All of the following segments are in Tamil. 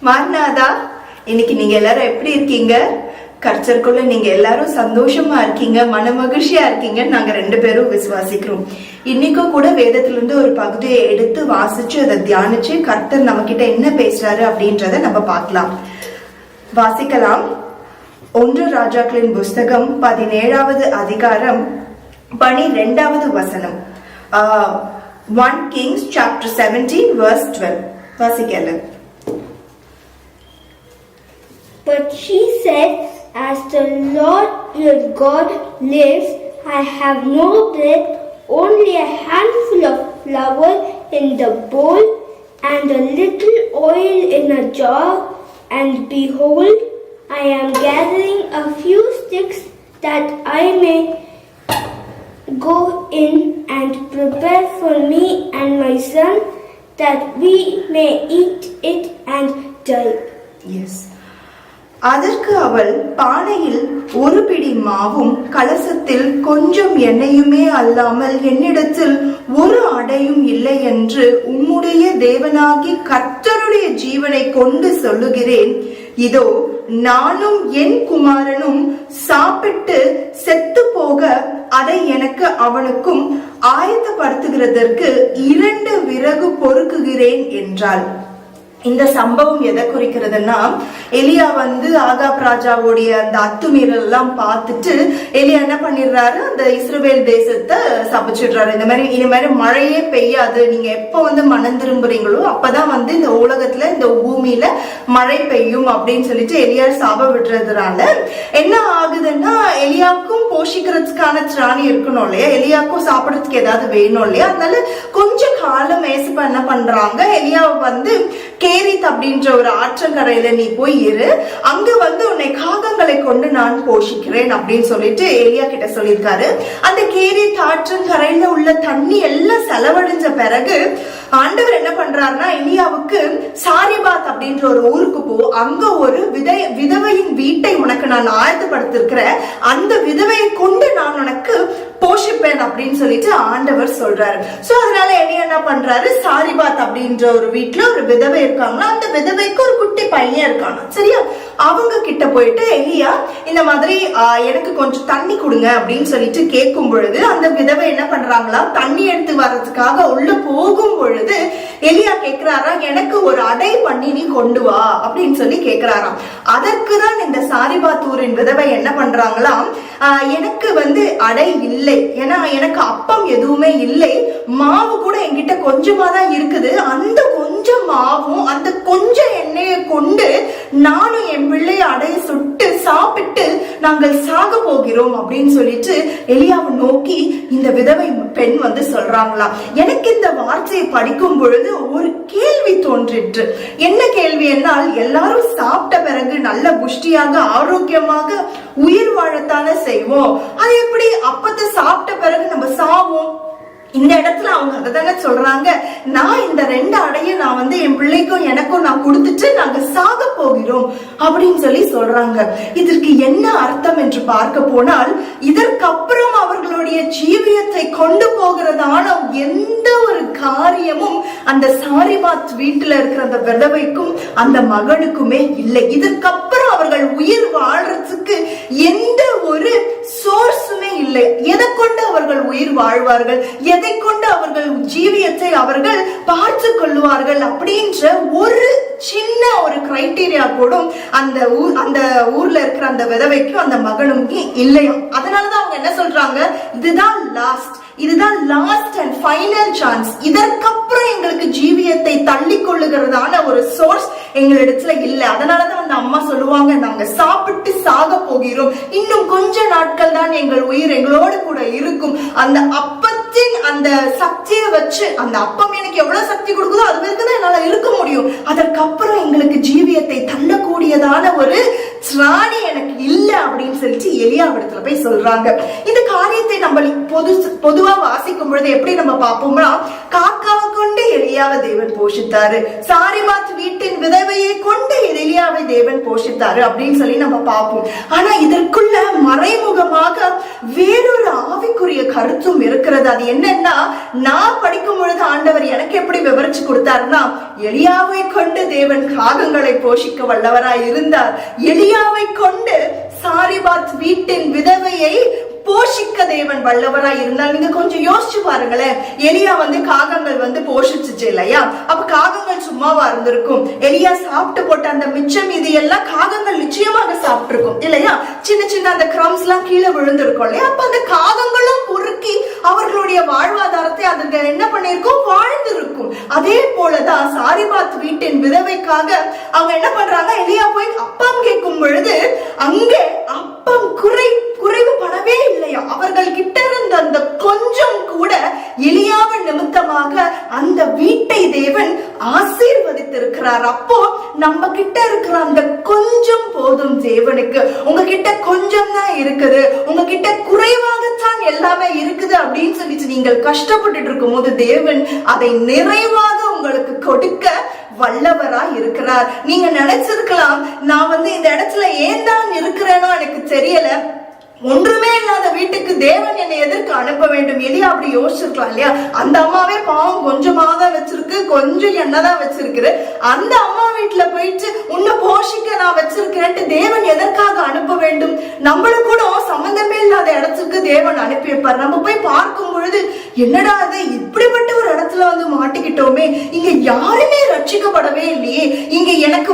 மார்நாதா, இன்னைக்கு நீங்க எல்லாரும் எப்படி இருக்கீங்க? கர்த்தருக்குள்ள நீங்க எல்லாரும் சந்தோஷமா இருக்கீங்க, மன மகிழ்ச்சியா இருக்கீங்கன்னு நாங்க 2 பேரும் விசுவாசிக்கிறோம். இன்னைக்கும் கூட வேதத்துல இருந்து ஒரு பகுதியை எடுத்து வாசிச்சு அதை தியானிச்சு கர்த்தர் நம்ம கிட்ட என்ன பேசுறாரு அப்படின்றத நம்ம பார்க்கலாம். வாசிக்கலாம். 1 ராஜாக்களின் புஸ்தகம் 17வது அதிகாரம் 12வது வசனம். 1 Kings chapter 17 verse 12. வாசிக்கலாம். But she said, "As the Lord your God lives, I have no bread, only a handful of flour in the bowl and a little oil in a jar. And behold, I am gathering a few sticks that I may go in and prepare for me and my son, that we may eat it and die." Yes. அதற்கு அவள், பானையில் 1 பிடி மாவும் கலசத்தில் கொஞ்சம் எண்ணெயுமே அல்லாமல் என்னிடத்தில் 1 அடையும் இல்லை என்று உம்முடைய தேவனாகி கர்த்தருடைய ஜீவனை கொண்டு சொல்லுகிறேன். இதோ, நானும் என் குமாரனும் சாப்பிட்டு செத்து போக அதை எனக்கு அவனுக்கும் ஆயத்தப்படுத்துகிறதற்கு 2 விறகு பொறுக்குகிறேன் என்றாள். இந்த சம்பவம் எதை குறிக்கிறதுனா, எலியா ஆகாப் ராஜாவுடைய அந்த அத்துமீறல் எல்லாம் பார்த்துட்டு எலியா என்ன பண்ணிடுறாரு, அந்த இஸ்ரவேல் தேசத்தை சபிச்சிடுறாரு. இந்த மாதிரி இனிமேல் மழையே பெய்யாது, நீங்க எப்ப மனம் திரும்புறீங்களோ அப்பதான் இந்த உலகத்துல இந்த பூமியில மழை பெய்யும் அப்படின்னு சொல்லிட்டு எலியா சாப விடுறதுனால என்ன ஆகுதுன்னா, எலியாவுக்கும் போஷிக்கிறதுக்கான திராணி இருக்கணும் இல்லையா, எலியாவுக்கும் சாப்பிடறதுக்கு ஏதாவது வேணும் இல்லையா, அதனால கொஞ்ச காலம் ஏசப்பா என்ன பண்றாங்க, எலியாவை கேரித் அப்படின்ற ஒரு ஆற்றங்கரையில நீ போய் இரு, அங்க உன்னை காகங்களை கொண்டு நான் போஷிக்கிறேன் அப்படின்னு சொல்லிட்டு எலியா கிட்ட சொல்லியிருக்காரு. அந்த கேரித் ஆற்றங்கரையில உள்ள தண்ணி எல்லாம் செலவழிஞ்ச பிறகு ஆண்டவர் என்ன பண்றாருன்னா, எலியாவுக்கு சாரிபாத் அப்படின்ற ஒரு ஊருக்கு போ, அங்க ஒரு விதவையின் வீட்டை உனக்கு நான் ஆயத்தப்படுத்திருக்கிறேன், அந்த விதவையை கொண்டு நான் உனக்கு போஷிப்பேன் அப்படின்னு சொல்லிட்டு ஆண்டவர் சொல்றாரு. சோ அதனால எலியா என்ன பண்றாரு, சாரிபாத் அப்படின்ற ஒரு வீட்டுல ஒரு விதவை இருக்காங்களா, அந்த விதவைக்கு ஒரு குட்டி பையன் இருக்காங்க, சரியா, அவங்க கிட்ட போயிட்டு எலியா இந்த மாதிரி எனக்கு கொஞ்சம் தண்ணி கொடுங்க அப்படின்னு சொல்லிட்டு கேட்கும் பொழுது அந்த விதவை என்ன பண்றாங்களா, தண்ணி எடுத்து வர்றதுக்காக உள்ள போகும் பொழுது எலியா கேக்குறாரா, எனக்கு ஒரு அடை பண்ணி நீ கொண்டு வா அப்படின்னு சொல்லி கேக்குறாராம். அதற்குதான் இந்த சாரிபாத்தூரின் விதவை என்ன பண்றாங்களாம், எனக்கு அடை இல்லை, ஏன்னா எனக்கு அப்பம் எதுவுமே இல்லை, மாவு கூட என்கிட்ட கொஞ்சமா தான் இருக்குது, அந்த கொஞ்சம் மாவும் அந்த கொஞ்சம் எண்ணெயை கொண்டு நானும் என் பிள்ளைய அடைய சுட்டு சாப்பிட்டு நாங்கள் சாக போகிறோம் அப்படின்னு சொல்லிட்டு எலியாவை நோக்கி இந்த விதவை பெண் சொல்றாங்களா. எனக்கு இந்த வார்த்தையை படிக்கும் பொழுது ஒரு கேள்வி தோன்றிற்று. என்ன கேள்வி என்னால், எல்லாரும் சாப்பிட்ட பிறகு நல்ல புஷ்டியாக ஆரோக்கியமாக உயிர் வாழத்தானே செய்வோம், அது எப்படி அப்பத்தை சாப்பிட்ட பிறகு நம்ம சாவோம்? இந்த இடத்துல அவங்க அதைதானே சொல்றாங்க, நான் இந்த 2 அடைய நான் என் பிள்ளைக்கும் எனக்கும் நான் கொடுத்துட்டு நாங்க சாக போகிறோம் அப்படின்னு சொல்லி சொல்றாங்க. இதற்கு என்ன அர்த்தம் என்று பார்க்க போனால், இதற்கப்புறம் அவர்களுடைய ஜீவியத்தை கொண்டு போகிறதான எந்த ஒரு காரியமும் அந்த சாரிபாத் வீட்டுல இருக்கிற அந்த விதவைக்கும் அந்த மகனுக்குமே இல்லை. இதற்கப்புறம் அவர்கள் உயிர் வாழ்றதுக்கு எந்த ஒரு சோர்ஸுமே இல்லை. எதை கொண்டு அவர்கள் உயிர் வாழ்வார்கள், எதை கொண்டு அவர்கள் ஜீவியத்தை அவர்கள் பார்த்து கொள்வார்கள் அப்படின்ற ஒரு சின்ன ஒரு கிரைட்டீரியா கூட அந்த ஊர்ல இருக்கிற அந்த விதவைக்கும் அந்த மகனுக்கு இல்லையும். அதனாலதான் அவங்க என்ன சொல்றாங்க, இதுதான் லாஸ்ட் அண்ட் ஃபைனல் சான்ஸ், இதற்கப்புறம் எங்களுக்கு ஜீவியத்தை தள்ளி கொள்ளுகிறதான ஒரு சோர்ஸ் எங்களிடத்துல இல்ல. அதனாலதான் அந்த அம்மா சொல்லுவாங்க, நாங்க சாப்பிட்டு சாக போகிறோம், இன்னும் கொஞ்ச நாட்கள் தான் எங்கள் உயிர் எங்களோடு கூட இருக்கும். அந்த அப்பத்தின் அந்த சக்தியை வச்சு, அந்த அப்பம் எனக்கு எவ்வளவு சக்தி கொடுக்குதோ அது வரைக்கும் என்னால இருக்க முடியும், அதற்கப்புறம் எங்களுக்கு ஜீவியத்தை தள்ளக்கூடியதான ஒரு திராணி எனக்கு இல்ல அப்படின்னு சொல்லிட்டு எலியாவிடத்துல போய் சொல்றாங்க. இந்த காரியத்தை நம்ம பொதுவா வாசிக்கும் பொழுது எப்படி நம்ம பார்ப்போம்னா, காக்காவை கொண்டு எலியாவை தேவன் போஷித்தாரு, சாரிபாத் வீட்டின் விதவையை கொண்டு எலியாவை தேவன் போஷித்தாரு அப்படின்னு சொல்லி நம்ம பார்ப்போம். ஆனா இதற்குள்ள மறைமுகமாக வேறொரு ஆவிக்குரிய கருத்தும் இருக்கிறது. அது என்னன்னா, நான் படிக்கும் பொழுது ஆண்டவர் எனக்கு எப்படி விவரிச்சு கொடுத்தாருன்னா, எலியாவை கொண்டு தேவன் காகங்களை போஷிக்க வல்லவராய் இருந்தார். எலியாவை கொண்டு சாரிபாத் வீட்டின் விதவையை போஷிக்க தேவன் வல்லவராய் இருந்தால். நீங்க கொஞ்சம் யோசிச்சு பாருங்களேன். எலியா காகங்கள் போஷிச்சுச்சு இல்லையா? அப்ப காகங்கள் சும்மாவா இருந்திருக்கும்? எலியா சாப்பிட்டு போட்ட அந்த மிச்சம் இது எல்லாம் காகங்கள் நிச்சயமாக சாப்பிட்டு இருக்கும் இல்லையா? சின்ன சின்ன அந்த கிரம்ஸ் எல்லாம் கீழே விழுந்திருக்கும் இல்லையா? அப்ப அந்த காகங்களும் பொறுக்கி அவர்களுடைய வாழ்வாதாரத்தை அதுங்க என்ன பண்ணிருக்கும்? வாழ்ந்திருக்கும். அதே போலதான் சாரிபாத் வீட்டின் விதவைக்காக அவங்க என்ன பண்றாங்க? எலியா போய் அப்பம் கேட்கும் பொழுது அங்கே அப்பம் குறைவு படவே இல்லையா? அவர்கள் கிட்ட இருந்த அந்த கொஞ்சம் கூட எலியாவின் நிமித்தமாக அந்த வீட்டை தேவன் ஆசீர்வதித்திருக்கிறார். அப்போ நம்ம கிட்ட இருக்கிற அந்த கொஞ்சம் போதும் தேவனுக்கு. உங்ககிட்ட கொஞ்சம் தான் இருக்குது, உங்ககிட்ட குறைவாகத்தான் எல்லாமே இருக்குது அப்படின்னு சொல்லிட்டு நீங்கள் கஷ்டப்பட்டு இருக்கும் போது தேவன் அதை நிறைவாக உங்களுக்கு கொடுக்க வல்லவராய் இருக்கிறார். நீங்க நினைச்சிருக்கலாம், நான் இந்த இடத்துல ஏன் தான் இருக்கிறேனோ எனக்கு தெரியல, ஒன்றுமே இல்லாத வீட்டுக்கு தேவன் என்னை எதற்கு அனுப்ப வேண்டும்? எலியா அப்படி யோசிச்சிருக்கலாம் இல்லையா? அந்த அம்மாவே பாவம் கொஞ்சமாக தான் வச்சிருக்கு, கொஞ்சம் எண்ணெய்தான் வச்சிருக்கு. அந்த அம்மா வீட்டுல போயிட்டு உன்னை போஷிக்க நான் வச்சிருக்கிறேன்ட்டு தேவன் எதற்காக அனுப்ப வேண்டும்? நம்மளும் கூட சம்பந்தமே இல்லாத இடத்துக்கு தேவன் அனுப்பி வைப்பார். நம்ம போய் பார்க்கும் பொழுது என்னடா அது, இப்படிப்பட்ட ஒரு இடத்துல மாட்டிக்கிட்டோமே, இங்க யாருமே ரட்சிக்கப்படவே இல்லையே, இங்க எனக்கு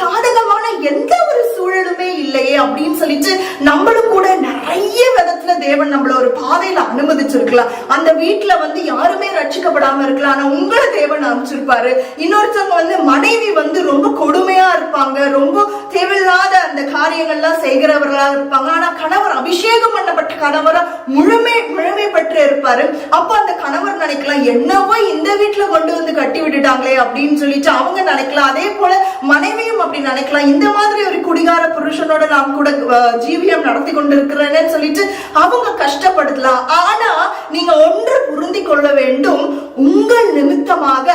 சாதகமான எந்த ஒரு சூழலுமே இல்லையே அப்படின்னு சொல்லிட்டு நம்மளும் கூட நிறைய விதத்துல தேவன் நம்மள ஒரு பாதையில அனுமதிச்சிருக்கலாம். அந்த வீட்டுல யாருமே ரட்சிக்கப்படாம இருக்கலாம், ஆனா உங்களை தேவன் அமைச்சிருப்பாரு. இன்னொருத்தவங்க மனைவி ரொம்ப கொடுமையா இருப்பாங்க, ரொம்ப தேவையில்லாத அந்த காரியங்கள்லாம் செய்கிறவர்களா இருப்பாங்க. ஆனா கணவர் அபிஷேகம் பண்ணப்பட்ட கணவரா முழுமை பெற்று இருப்பாரு. அப்ப அந்த கணவர் நினைக்கலாம், என்னவோ இந்த வீட்டுல கொண்டு கட்டி விட்டுட்டாங்களே அப்படின்னு சொல்லிட்டு அவங்க நினைக்கலாம். அதே போல மனைவியும் அப்படி நினைக்கலாம், இந்த மாதிரி ஒரு குடிகார புருஷனோட நாம் கூட ஜீவியம் நடத்தி கொண்டிருக்கிறேன்னு சொல்லிட்டு அவங்க கஷ்டப்படுத்தலாம். ஆனா நீங்க ஒன்று புரிந்து கொள்ள வேண்டும், உங்கள் நிமித்தமாக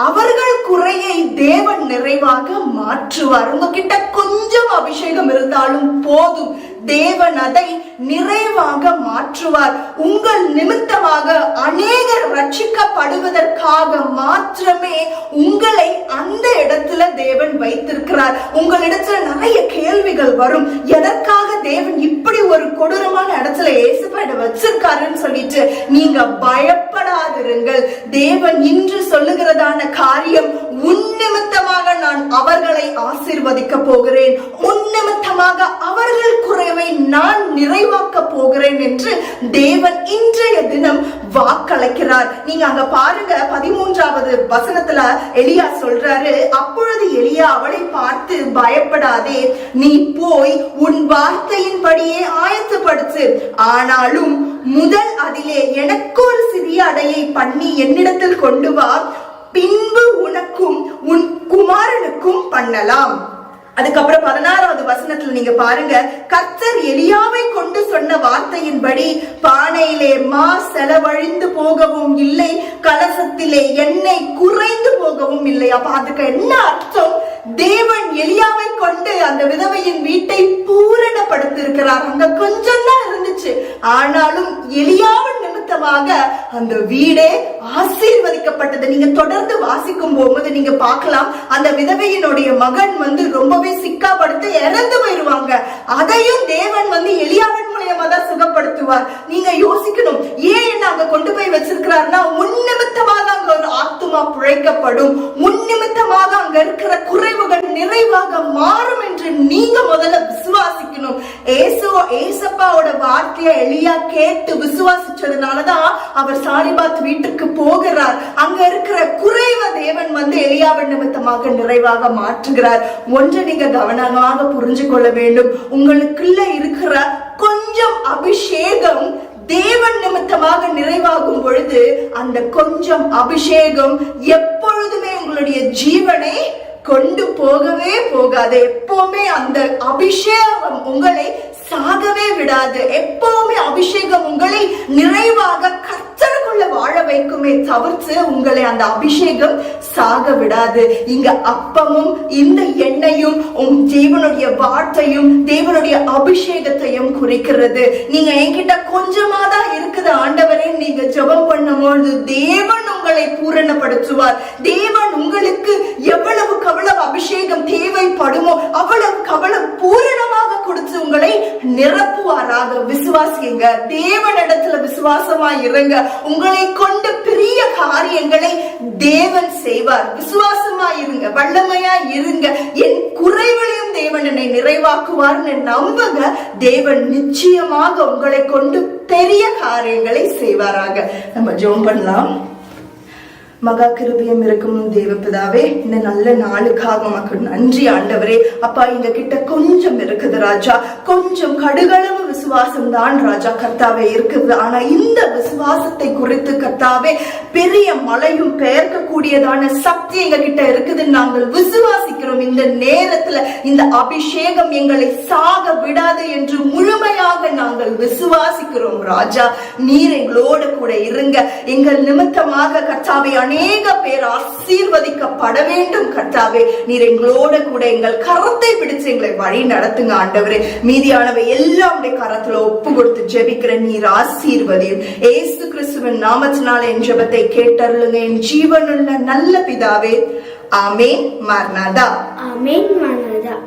அவர்கள் குறையை தேவன் நிறைவாக மாற்றுவார். உங்ககிட்ட கொஞ்சம் அபிஷேகம் இருந்தாலும் போதும், தேவன் அதை நிறைவாக மாற்றுவார். உங்கள் நிமித்தமாக அநேகர் ரட்சிக்கப்படுவதற்காக மாத்திரமே உங்களை அந்த இடத்துல தேவன் வைத்திருக்கிறார். உங்களிடத்துல நிறைய கேள்விகள் வரும், எதற்காக தேவன் இப்படி ஒரு கொடூரமான இடத்துல இயேசுவை வச்சிருக்காருன்னு சொல்லிட்டு நீங்க பயப்படாதிருங்கள். தேவன் இன்று சொல்லுகிறதான காரியம், உன் நிமித்தமாக நான் அவர்களை ஆசீர்வதிக்க போகிறேன், உன் நிமித்தமாக அவர்கள் குறைவை நான் நிறைவாக்க போகிறேன் என்று தேவன் இன்றைய தினம் வாக்களிக்கிறார். நீங்க அங்க பாருங்க, 13வது வசனத்துல எலியா சொல்றாரு, அப்பொழுது எலியா அவளை பார்த்து, பயப்படாதே, நீ போய் உன் வார்த்தையின்படியே ஆயத்தப்படுத்து, ஆனாலும் முதல் அதிலே எனக்கு ஒரு சிறிய அடையை பண்ணி என்னிடத்தில் கொண்டு வா, பின்பு உனக்கும் உன் குமாரனுக்கும் பண்ணலாம். அதுக்கப்புறம் 16வது வசனத்துல நீங்க பாருங்க, கர்த்தர் எலியாவை கொண்டு சொன்ன வார்த்தையின்படி பானையிலே மா செலவழிந்து போகவும் இல்லை, கலசத்திலே எண்ணெய் குறைந்து போகவும் இல்லை. அப்ப அதுக்கு என்ன அர்த்தம்? தேவன் எலியாவை கொண்டு அந்த விதவையின் வீட்டை பூரணப்படுத்திருக்கிறார். அங்க கொஞ்சம் தான் இருந்துச்சு, ஆனாலும் எலியாவின் நிமித்தமாக அந்த வீடே ஆசீர்வதிக்கப்பட்டது. நீங்க தொடர்ந்து வாசிக்கும் போது நீங்க பார்க்கலாம், அந்த விதவையினுடைய மகன் ரொம்பவே சிக்காப்படுத்தி இறந்து போயிருவாங்க. அதையும் தேவன் எலியாவின் மூலமா தான் சுகப்படுத்துவார். நீங்க யோசிக்கணும், ஏன் என்ன அங்க கொண்டு போய் வச்சிருக்கிறார்னா, உன் நிமித்தமாக அங்க ஒரு ஆத்துமா பிழைக்கப்படும், உன் நிமித்தமாக அங்க இருக்கிற குறைவுகள் நிறைவாக மாறும் என்று நீங்க முதல்ல விசுவாசிக்கணும். ஏசப்பாவோட வார்த்தையை எலியா கேட்டு விசுவாசிச்சதுனாலதான் அவர் சாரிபாத் வீட்டுக்கு போகிறார். அங்க இருக்கிற குறைவை தேவன் எலியாவின் நிமித்தமாக நிறைவாக மாற்றுகிறார். ஒன்று நீங்க கவனமாக புரிஞ்சு கொள்ள வேண்டும், உங்களுக்குள்ள இருக்கிற கொஞ்சம் அபிஷேகம் தேவன் நிமித்தமாக நிறைவாகும் பொழுது அந்த கொஞ்சம் அபிஷேகம் எப்பொழுதுமே உங்களுடைய ஜீவனை கொண்டு போகவே போகாது. எப்பவுமே அந்த அபிஷேகம் உங்களை சாகவே விடாது. எப்பவுமே அபிஷேகம் உங்களை நிறைவாக கர்த்தருக்குள்ள உங்களுக்குள்ள வாழ வைக்குமே தவிர்த்து உங்களை அந்த அபிஷேகம் சாக விடாது. இங்க அப்பமும் இந்த எண்ணெயும் தேவனுடைய வார்த்தையும் தேவனுடைய அபிஷேகத்தையும் குறிக்கிறது. நீங்க என்கிட்ட கொஞ்சமா தான் இருக்குது ஆண்டவரே நீங்க ஜெபம் பண்ணும்போது தேவன் உங்களை பூரணப்படுத்துவார். தேவன் உங்களுக்கு எவ்வளவுக்கு அவ்வளவு அபிஷேகம் தேவைப்படுமோ அவ்வளவுக்கு அவ்வளவு பூரணமாக கொடுத்து உங்களை நிரப்புவாராக. விசுவாசிங்க, தேவனிடத்துல விசுவாசமா இருங்க. உங்களை கொண்டு பெரிய காரியங்களை தேவன் செய்வார். விசுவாசமா இருங்க, வல்லமையா இருங்க. என் குறைகளையும் தேவன் என்னை நிறைவாக்குவார்னு நம்புங்க. தேவன் நிச்சயமாக உங்களை கொண்டு பெரிய காரியங்களை செய்வாராக. நம்ம ஜெபம் பண்ணலாம். மகா கிருபையும் இருக்கும் தேவபிதாவே, இந்த நல்ல நாளுக்காக உமக்கு நன்றி ஆண்டவரே. அப்பா, எங்க கிட்ட கொஞ்சம் இருக்குது ராஜா, கொஞ்சம் கடுகளவு விசுவாசம் தான் ராஜா கர்த்தாவே இருக்குது. ஆனா இந்த விசுவாசத்தை குறித்து கர்த்தாவே பெரிய மலையும் பெயர்க்க கூடியதான சக்தி எங்க கிட்ட இருக்குது. நாங்கள் விசுவாசிக்கிறோம். இந்த நேரத்துல இந்த அபிஷேகம் எங்களை சாக விடாது என்று முழுமையாக நாங்கள் விசுவாசிக்கிறோம் ராஜா. நீர் எங்களோடு கூட இருங்க. எங்கள் நிமித்தமாக கர்த்தாவே அநேக பேர் ஆசீர்வதிக்கப்பட வேண்டும் கர்த்தாவே. நீர் எங்களோட கூட எங்கள் கரத்தை பிடிச்சு எங்களை வழி நடத்துங்க ஆண்டவரே. மீதியானவை எல்லாம் கரத்துல ஒப்பு கொடுத்து ஜெபிக்கிற நீர் ஆசீர்வதியும். ஏசு கிறிஸ்துவின் நாமத்தினால என் ஜெபத்தை கேட்டருளுங்க என் ஜீவனுள்ள நல்ல பிதாவே. ஆமென். மரணதா. ஆமென். மரணதா.